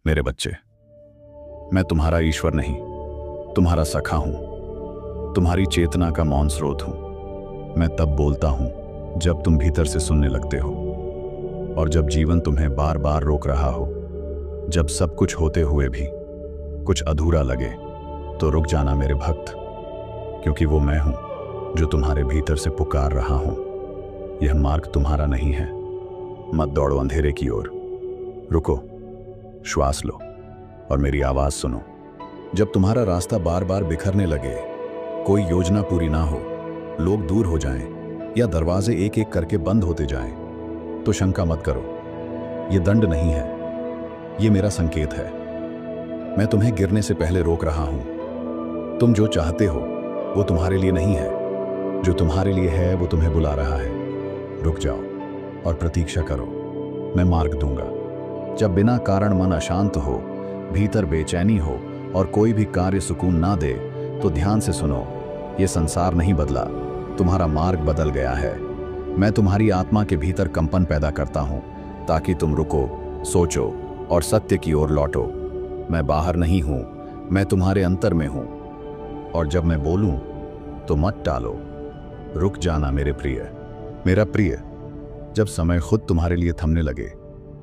मेरे बच्चे, मैं तुम्हारा ईश्वर नहीं, तुम्हारा सखा हूं, तुम्हारी चेतना का मौन स्रोत हूं। मैं तब बोलता हूं जब तुम भीतर से सुनने लगते हो, और जब जीवन तुम्हें बार बार रोक रहा हो, जब सब कुछ होते हुए भी कुछ अधूरा लगे, तो रुक जाना मेरे भक्त, क्योंकि वो मैं हूं जो तुम्हारे भीतर से पुकार रहा हूं। यह मार्ग तुम्हारा नहीं है। मत दौड़ो अंधेरे की ओर, रुको, श्वास लो और मेरी आवाज सुनो। जब तुम्हारा रास्ता बार बार बिखरने लगे, कोई योजना पूरी ना हो, लोग दूर हो जाएं या दरवाजे एक एक करके बंद होते जाएं, तो शंका मत करो। ये दंड नहीं है, ये मेरा संकेत है। मैं तुम्हें गिरने से पहले रोक रहा हूं। तुम जो चाहते हो वो तुम्हारे लिए नहीं है, जो तुम्हारे लिए है वो तुम्हें बुला रहा है। रुक जाओ और प्रतीक्षा करो, मैं मार्ग दूंगा। जब बिना कारण मन अशांत हो, भीतर बेचैनी हो और कोई भी कार्य सुकून ना दे, तो ध्यान से सुनो। ये संसार नहीं बदला, तुम्हारा मार्ग बदल गया है। मैं तुम्हारी आत्मा के भीतर कंपन पैदा करता हूं, ताकि तुम रुको, सोचो और सत्य की ओर लौटो। मैं बाहर नहीं हूं, मैं तुम्हारे अंतर में हूं। और जब मैं बोलूं तो मत टालो, रुक जाना मेरे प्रिय। मेरा प्रिय, जब समय खुद तुम्हारे लिए थमने लगे,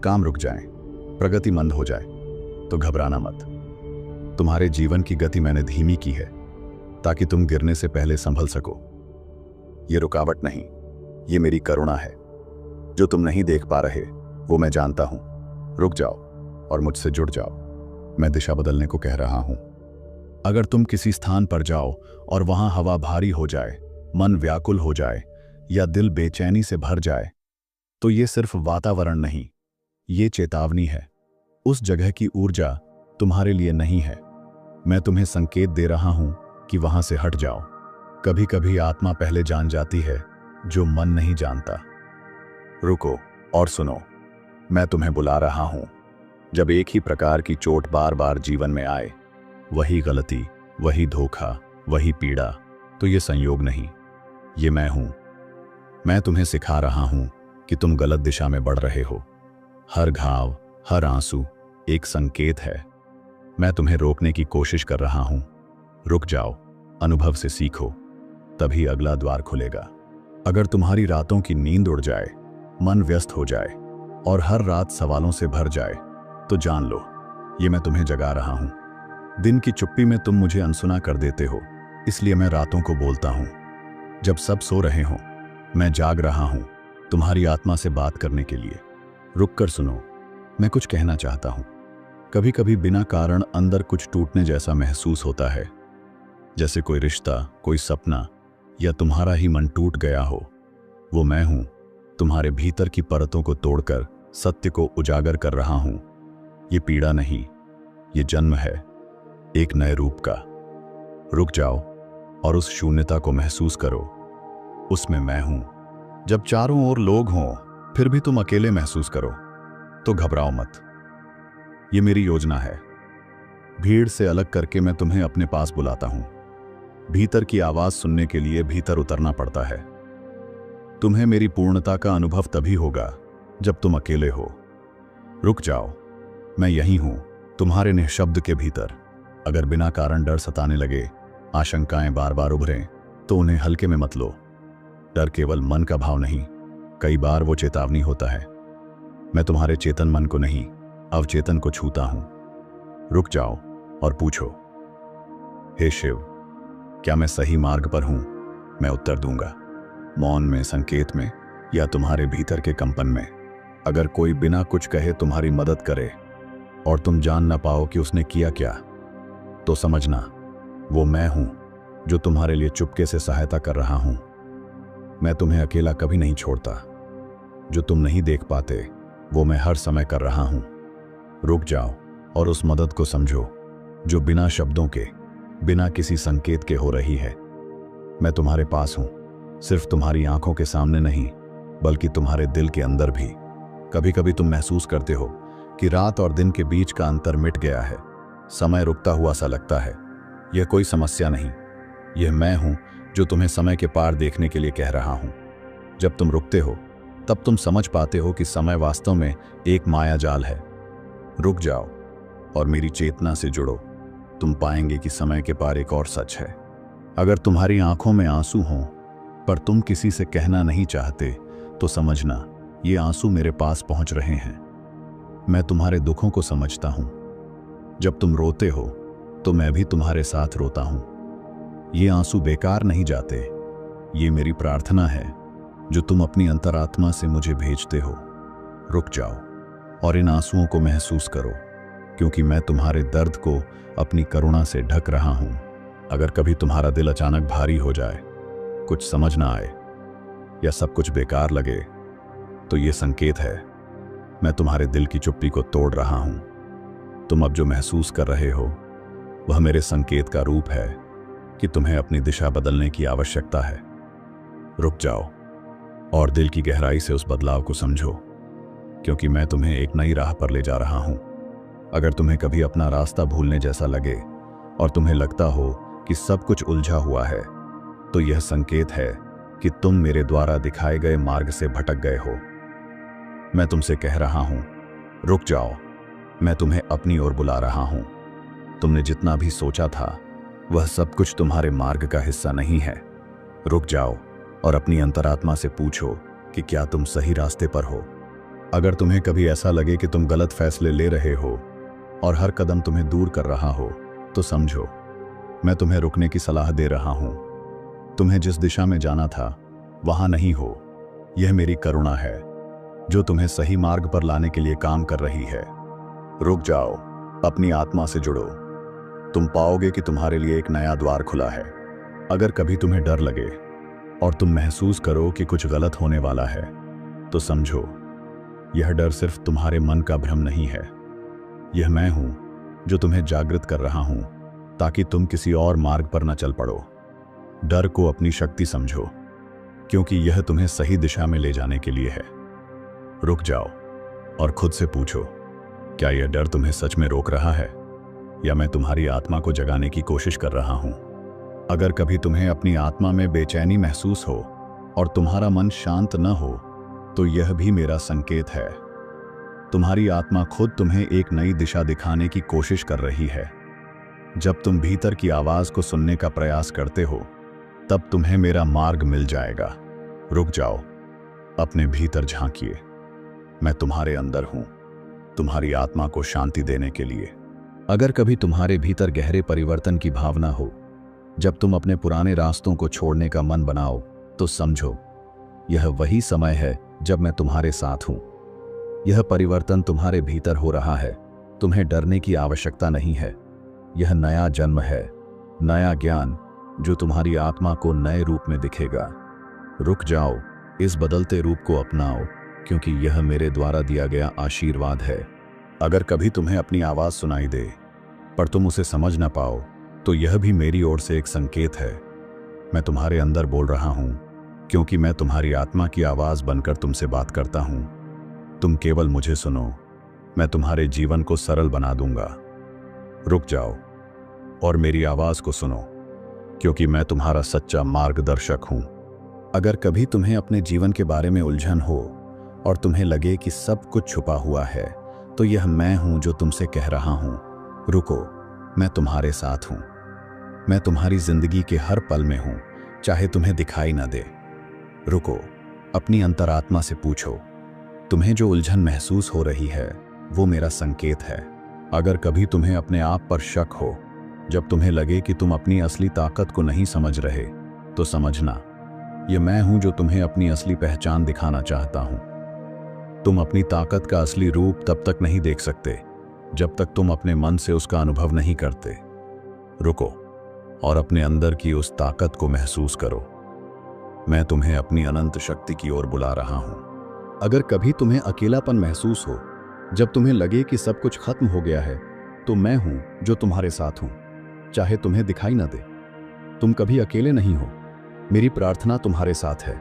काम रुक जाए, प्रगति मंद हो जाए, तो घबराना मत। तुम्हारे जीवन की गति मैंने धीमी की है, ताकि तुम गिरने से पहले संभल सको। ये रुकावट नहीं, ये मेरी करुणा है। जो तुम नहीं देख पा रहे वो मैं जानता हूं। रुक जाओ और मुझसे जुड़ जाओ। मैं दिशा बदलने को कह रहा हूं। अगर तुम किसी स्थान पर जाओ और वहां हवा भारी हो जाए, मन व्याकुल हो जाए या दिल बेचैनी से भर जाए, तो ये सिर्फ वातावरण नहीं, ये चेतावनी है। उस जगह की ऊर्जा तुम्हारे लिए नहीं है। मैं तुम्हें संकेत दे रहा हूं कि वहां से हट जाओ। कभी कभी आत्मा पहले जान जाती है जो मन नहीं जानता। रुको और सुनो, मैं तुम्हें बुला रहा हूं। जब एक ही प्रकार की चोट बार बार जीवन में आए, वही गलती, वही धोखा, वही पीड़ा, तो ये संयोग नहीं, ये मैं हूं। मैं तुम्हें सिखा रहा हूं कि तुम गलत दिशा में बढ़ रहे हो। हर घाव, हर आंसू एक संकेत है। मैं तुम्हें रोकने की कोशिश कर रहा हूं। रुक जाओ, अनुभव से सीखो, तभी अगला द्वार खुलेगा। अगर तुम्हारी रातों की नींद उड़ जाए, मन व्यस्त हो जाए और हर रात सवालों से भर जाए, तो जान लो, ये मैं तुम्हें जगा रहा हूं। दिन की चुप्पी में तुम मुझे अनसुना कर देते हो, इसलिए मैं रातों को बोलता हूं। जब सब सो रहे हों, मैं जाग रहा हूं, तुम्हारी आत्मा से बात करने के लिए। रुक कर सुनो, मैं कुछ कहना चाहता हूं। कभी कभी बिना कारण अंदर कुछ टूटने जैसा महसूस होता है, जैसे कोई रिश्ता, कोई सपना या तुम्हारा ही मन टूट गया हो। वो मैं हूं, तुम्हारे भीतर की परतों को तोड़कर सत्य को उजागर कर रहा हूं। ये पीड़ा नहीं, ये जन्म है एक नए रूप का। रुक जाओ और उस शून्यता को महसूस करो। उसमें मैं हूं। जब चारों ओर लोग हों, फिर भी तुम अकेले महसूस करो, तो घबराओ मत। ये मेरी योजना है। भीड़ से अलग करके मैं तुम्हें अपने पास बुलाता हूं। भीतर की आवाज सुनने के लिए भीतर उतरना पड़ता है। तुम्हें मेरी पूर्णता का अनुभव तभी होगा जब तुम अकेले हो। रुक जाओ, मैं यहीं हूं, तुम्हारे निःशब्द के भीतर। अगर बिना कारण डर सताने लगे, आशंकाएं बार बार उभरें, तो उन्हें हल्के में मत लो। डर केवल मन का भाव नहीं, कई बार वो चेतावनी होता है। मैं तुम्हारे चेतन मन को नहीं, अवचेतन को छूता हूं। रुक जाओ और पूछो, हे शिव, क्या मैं सही मार्ग पर हूं? मैं उत्तर दूंगा, मौन में, संकेत में या तुम्हारे भीतर के कंपन में। अगर कोई बिना कुछ कहे तुम्हारी मदद करे और तुम जान ना पाओ कि उसने किया क्या, तो समझना वो मैं हूं जो तुम्हारे लिए चुपके से सहायता कर रहा हूं। मैं तुम्हें अकेला कभी नहीं छोड़ता। जो तुम नहीं देख पाते वो मैं हर समय कर रहा हूं। रुक जाओ और उस मदद को समझो जो बिना शब्दों के, बिना किसी संकेत के हो रही है। मैं तुम्हारे पास हूं, सिर्फ तुम्हारी आंखों के सामने नहीं, बल्कि तुम्हारे दिल के अंदर भी। कभी कभी तुम महसूस करते हो कि रात और दिन के बीच का अंतर मिट गया है, समय रुकता हुआ सा लगता है। यह कोई समस्या नहीं, यह मैं हूं जो तुम्हें समय के पार देखने के लिए कह रहा हूं। जब तुम रुकते हो, तब तुम समझ पाते हो कि समय वास्तव में एक माया जाल है। रुक जाओ और मेरी चेतना से जुड़ो। तुम पाएंगे कि समय के पार एक और सच है। अगर तुम्हारी आंखों में आंसू हों पर तुम किसी से कहना नहीं चाहते, तो समझना ये आंसू मेरे पास पहुंच रहे हैं। मैं तुम्हारे दुखों को समझता हूं। जब तुम रोते हो तो मैं भी तुम्हारे साथ रोता हूं। ये आंसू बेकार नहीं जाते। ये मेरी प्रार्थना है जो तुम अपनी अंतरात्मा से मुझे भेजते हो। रुक जाओ और इन आंसुओं को महसूस करो, क्योंकि मैं तुम्हारे दर्द को अपनी करुणा से ढक रहा हूं। अगर कभी तुम्हारा दिल अचानक भारी हो जाए, कुछ समझ ना आए या सब कुछ बेकार लगे, तो ये संकेत है मैं तुम्हारे दिल की चुप्पी को तोड़ रहा हूं। तुम अब जो महसूस कर रहे हो वह मेरे संकेत का रूप है कि तुम्हें अपनी दिशा बदलने की आवश्यकता है। रुक जाओ और दिल की गहराई से उस बदलाव को समझो, क्योंकि मैं तुम्हें एक नई राह पर ले जा रहा हूं। अगर तुम्हें कभी अपना रास्ता भूलने जैसा लगे और तुम्हें लगता हो कि सब कुछ उलझा हुआ है, तो यह संकेत है कि तुम मेरे द्वारा दिखाए गए मार्ग से भटक गए हो। मैं तुमसे कह रहा हूं, रुक जाओ। मैं तुम्हें अपनी ओर बुला रहा हूं। तुमने जितना भी सोचा था वह सब कुछ तुम्हारे मार्ग का हिस्सा नहीं है। रुक जाओ और अपनी अंतरात्मा से पूछो कि क्या तुम सही रास्ते पर हो। अगर तुम्हें कभी ऐसा लगे कि तुम गलत फैसले ले रहे हो और हर कदम तुम्हें दूर कर रहा हो, तो समझो मैं तुम्हें रुकने की सलाह दे रहा हूं। तुम्हें जिस दिशा में जाना था वहां नहीं हो। यह मेरी करुणा है जो तुम्हें सही मार्ग पर लाने के लिए काम कर रही है। रुक जाओ, अपनी आत्मा से जुड़ो। तुम पाओगे कि तुम्हारे लिए एक नया द्वार खुला है। अगर कभी तुम्हें डर लगे और तुम महसूस करो कि कुछ गलत होने वाला है, तो समझो यह डर सिर्फ तुम्हारे मन का भ्रम नहीं है। यह मैं हूं जो तुम्हें जागृत कर रहा हूं ताकि तुम किसी और मार्ग पर न चल पड़ो। डर को अपनी शक्ति समझो, क्योंकि यह तुम्हें सही दिशा में ले जाने के लिए है। रुक जाओ और खुद से पूछो, क्या यह डर तुम्हें सच में रोक रहा है या मैं तुम्हारी आत्मा को जगाने की कोशिश कर रहा हूं? अगर कभी तुम्हें अपनी आत्मा में बेचैनी महसूस हो और तुम्हारा मन शांत न हो, तो यह भी मेरा संकेत है। तुम्हारी आत्मा खुद तुम्हें एक नई दिशा दिखाने की कोशिश कर रही है। जब तुम भीतर की आवाज को सुनने का प्रयास करते हो, तब तुम्हें मेरा मार्ग मिल जाएगा। रुक जाओ, अपने भीतर झांकिए। मैं तुम्हारे अंदर हूं, तुम्हारी आत्मा को शांति देने के लिए। अगर कभी तुम्हारे भीतर गहरे परिवर्तन की भावना हो, जब तुम अपने पुराने रास्तों को छोड़ने का मन बनाओ, तो समझो यह वही समय है जब मैं तुम्हारे साथ हूं। यह परिवर्तन तुम्हारे भीतर हो रहा है। तुम्हें डरने की आवश्यकता नहीं है। यह नया जन्म है, नया ज्ञान जो तुम्हारी आत्मा को नए रूप में दिखेगा। रुक जाओ, इस बदलते रूप को अपनाओ, क्योंकि यह मेरे द्वारा दिया गया आशीर्वाद है। अगर कभी तुम्हें अपनी आवाज सुनाई दे पर तुम उसे समझ ना पाओ, तो यह भी मेरी ओर से एक संकेत है। मैं तुम्हारे अंदर बोल रहा हूं, क्योंकि मैं तुम्हारी आत्मा की आवाज बनकर तुमसे बात करता हूं। तुम केवल मुझे सुनो, मैं तुम्हारे जीवन को सरल बना दूंगा। रुक जाओ और मेरी आवाज को सुनो, क्योंकि मैं तुम्हारा सच्चा मार्गदर्शक हूं। अगर कभी तुम्हें अपने जीवन के बारे में उलझन हो और तुम्हें लगे कि सब कुछ छुपा हुआ है, तो यह मैं हूं जो तुमसे कह रहा हूं, रुको, मैं तुम्हारे साथ हूं। मैं तुम्हारी जिंदगी के हर पल में हूं, चाहे तुम्हें दिखाई ना दे। रुको, अपनी अंतरात्मा से पूछो, तुम्हें जो उलझन महसूस हो रही है वो मेरा संकेत है। अगर कभी तुम्हें अपने आप पर शक हो, जब तुम्हें लगे कि तुम अपनी असली ताकत को नहीं समझ रहे, तो समझना यह मैं हूं जो तुम्हें अपनी असली पहचान दिखाना चाहता हूं। तुम अपनी ताकत का असली रूप तब तक नहीं देख सकते जब तक तुम अपने मन से उसका अनुभव नहीं करते। रुको और अपने अंदर की उस ताकत को महसूस करो। मैं तुम्हें अपनी अनंत शक्ति की ओर बुला रहा हूं। अगर कभी तुम्हें अकेलापन महसूस हो, जब तुम्हें लगे कि सब कुछ खत्म हो गया है, तो मैं हूं जो तुम्हारे साथ हूं, चाहे तुम्हें दिखाई ना दे। तुम कभी अकेले नहीं हो। मेरी प्रार्थना तुम्हारे साथ है।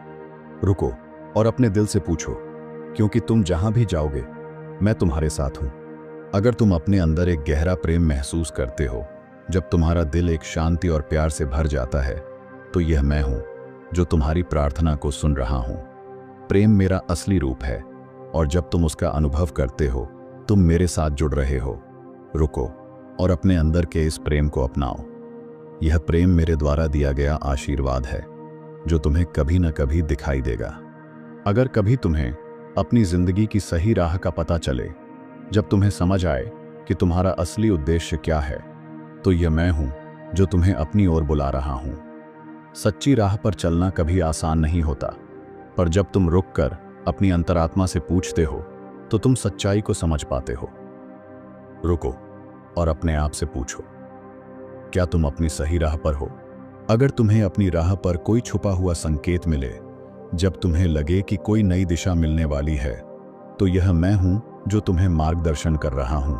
रुको और अपने दिल से पूछो, क्योंकि तुम जहां भी जाओगे मैं तुम्हारे साथ हूं। अगर तुम अपने अंदर एक गहरा प्रेम महसूस करते हो, जब तुम्हारा दिल एक शांति और प्यार से भर जाता है, तो यह मैं हूं जो तुम्हारी प्रार्थना को सुन रहा हूं। प्रेम मेरा असली रूप है, और जब तुम उसका अनुभव करते हो, तुम मेरे साथ जुड़ रहे हो। रुको और अपने अंदर के इस प्रेम को अपनाओ। यह प्रेम मेरे द्वारा दिया गया आशीर्वाद है जो तुम्हें कभी न कभी दिखाई देगा। अगर कभी तुम्हें अपनी जिंदगी की सही राह का पता चले, जब तुम्हें समझ आए कि तुम्हारा असली उद्देश्य क्या है, तो यह मैं हूं जो तुम्हें अपनी ओर बुला रहा हूं। सच्ची राह पर चलना कभी आसान नहीं होता, पर जब तुम रुककर अपनी अंतरात्मा से पूछते हो तो तुम सच्चाई को समझ पाते हो। रुको और अपने आप से पूछो, क्या तुम अपनी सही राह पर हो? अगर तुम्हें अपनी राह पर कोई छुपा हुआ संकेत मिले, जब तुम्हें लगे कि कोई नई दिशा मिलने वाली है, तो यह मैं हूं जो तुम्हें मार्गदर्शन कर रहा हूं।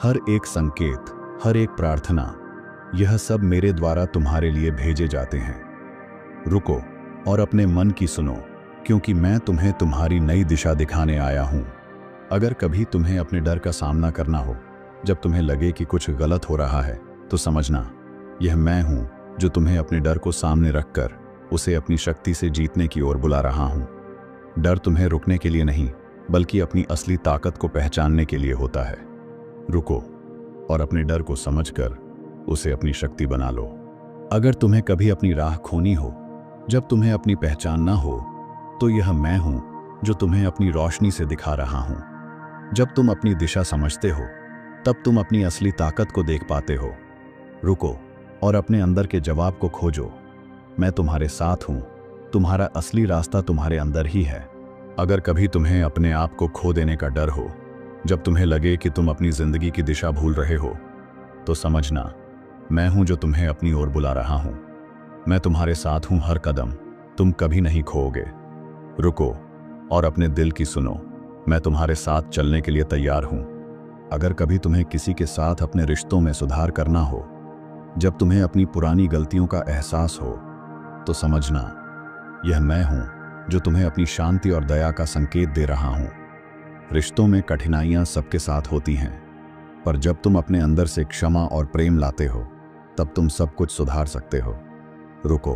हर एक संकेत, हर एक प्रार्थना, यह सब मेरे द्वारा तुम्हारे लिए भेजे जाते हैं। रुको और अपने मन की सुनो, क्योंकि मैं तुम्हें तुम्हारी नई दिशा दिखाने आया हूं। अगर कभी तुम्हें अपने डर का सामना करना हो, जब तुम्हें लगे कि कुछ गलत हो रहा है, तो समझना यह मैं हूं जो तुम्हें अपने डर को सामने रखकर उसे अपनी शक्ति से जीतने की ओर बुला रहा हूं। डर तुम्हें रुकने के लिए नहीं, बल्कि अपनी असली ताकत को पहचानने के लिए होता है। रुको और अपने डर को समझकर उसे अपनी शक्ति बना लो। अगर तुम्हें कभी अपनी राह खोनी हो, जब तुम्हें अपनी पहचान ना हो, तो यह मैं हूं जो तुम्हें अपनी रोशनी से दिखा रहा हूं। जब तुम अपनी दिशा समझते हो, तब तुम अपनी असली ताकत को देख पाते हो। रुको और अपने अंदर के जवाब को खोजो। मैं तुम्हारे साथ हूं, तुम्हारा असली रास्ता तुम्हारे अंदर ही है। अगर कभी तुम्हें अपने आप को खो देने का डर हो, जब तुम्हें लगे कि तुम अपनी जिंदगी की दिशा भूल रहे हो, तो समझना मैं हूं जो तुम्हें अपनी ओर बुला रहा हूं। मैं तुम्हारे साथ हूं हर कदम, तुम कभी नहीं खोओगे। रुको और अपने दिल की सुनो, मैं तुम्हारे साथ चलने के लिए तैयार हूं। अगर कभी तुम्हें किसी के साथ अपने रिश्तों में सुधार करना हो, जब तुम्हें अपनी पुरानी गलतियों का एहसास हो, तो समझना यह मैं हूं जो तुम्हें अपनी शांति और दया का संकेत दे रहा हूं। रिश्तों में कठिनाइयां सबके साथ होती हैं, पर जब तुम अपने अंदर से क्षमा और प्रेम लाते हो, तब तुम सब कुछ सुधार सकते हो। रुको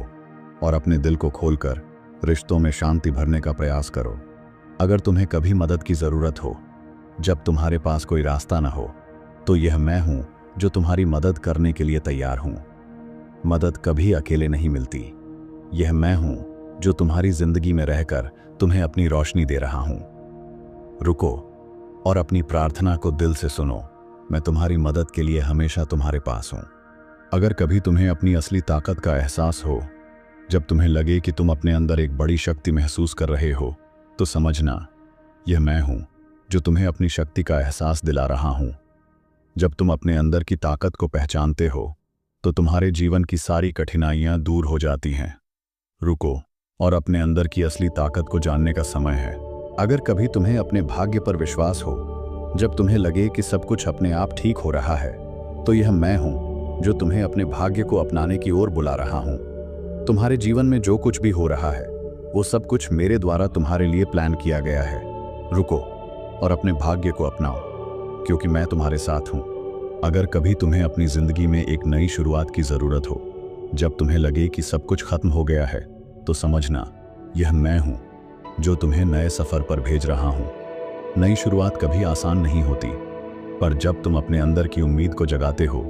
और अपने दिल को खोलकर रिश्तों में शांति भरने का प्रयास करो। अगर तुम्हें कभी मदद की जरूरत हो, जब तुम्हारे पास कोई रास्ता ना हो, तो यह मैं हूं जो तुम्हारी मदद करने के लिए तैयार हूं। मदद कभी अकेले नहीं मिलती। यह मैं हूं जो तुम्हारी जिंदगी में रहकर तुम्हें अपनी रोशनी दे रहा हूं। रुको और अपनी प्रार्थना को दिल से सुनो, मैं तुम्हारी मदद के लिए हमेशा तुम्हारे पास हूं। अगर कभी तुम्हें अपनी असली ताकत का एहसास हो, जब तुम्हें लगे कि तुम अपने अंदर एक बड़ी शक्ति महसूस कर रहे हो, तो समझना यह मैं हूं जो तुम्हें अपनी शक्ति का एहसास दिला रहा हूं। जब तुम अपने अंदर की ताकत को पहचानते हो, तो तुम्हारे जीवन की सारी कठिनाइयां दूर हो जाती हैं। रुको और अपने अंदर की असली ताकत को जानने का समय है। अगर कभी तुम्हें अपने भाग्य पर विश्वास हो, जब तुम्हें लगे कि सब कुछ अपने आप ठीक हो रहा है, तो यह मैं हूं जो तुम्हें अपने भाग्य को अपनाने की ओर बुला रहा हूं। तुम्हारे जीवन में जो कुछ भी हो रहा है, वो सब कुछ मेरे द्वारा तुम्हारे लिए प्लान किया गया है। रुको और अपने भाग्य को अपनाओ, क्योंकि मैं तुम्हारे साथ हूं। अगर कभी तुम्हें अपनी जिंदगी में एक नई शुरुआत की जरूरत हो, जब तुम्हें लगे कि सब कुछ खत्म हो गया है, तो समझना यह मैं हूं जो तुम्हें नए सफर पर भेज रहा हूं। नई शुरुआत कभी आसान नहीं होती, पर जब तुम अपने अंदर की उम्मीद को जगाते हो,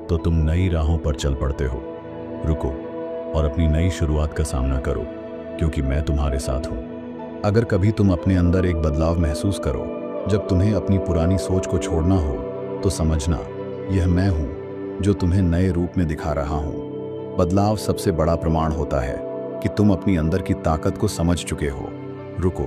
तो तुम नई राहों पर चल पड़ते हो। रुको और अपनी नई शुरुआत का सामना करो, क्योंकि मैं तुम्हारे साथ हूं। अगर कभी तुम अपने अंदर एक बदलाव महसूस करो, जब तुम्हें अपनी पुरानी सोच को छोड़ना हो, तो समझना यह मैं हूं जो तुम्हें नए रूप में दिखा रहा हूं। बदलाव सबसे बड़ा प्रमाण होता है कि तुम अपनी अंदर की ताकत को समझ चुके हो। रुको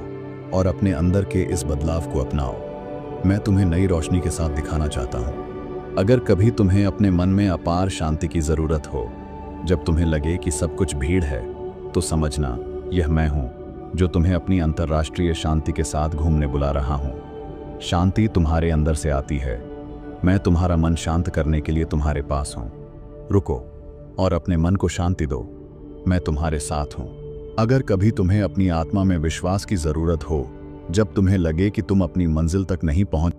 और अपने अंदर के इस बदलाव को अपनाओ। मैं तुम्हें नई रोशनी के साथ दिखाना चाहता हूं। अगर कभी तुम्हें अपने मन में अपार शांति की जरूरत हो, जब तुम्हें लगे कि सब कुछ भीड़ है, तो समझना यह मैं हूं जो तुम्हें अपनी अंतर्राष्ट्रीय शांति के साथ घूमने बुला रहा हूं। शांति तुम्हारे अंदर से आती है। मैं तुम्हारा मन शांत करने के लिए तुम्हारे पास हूं। रुको और अपने मन को शांति दो, मैं तुम्हारे साथ हूं। अगर कभी तुम्हें अपनी आत्मा में विश्वास की जरूरत हो, जब तुम्हें लगे कि तुम अपनी मंजिल तक नहीं पहुंच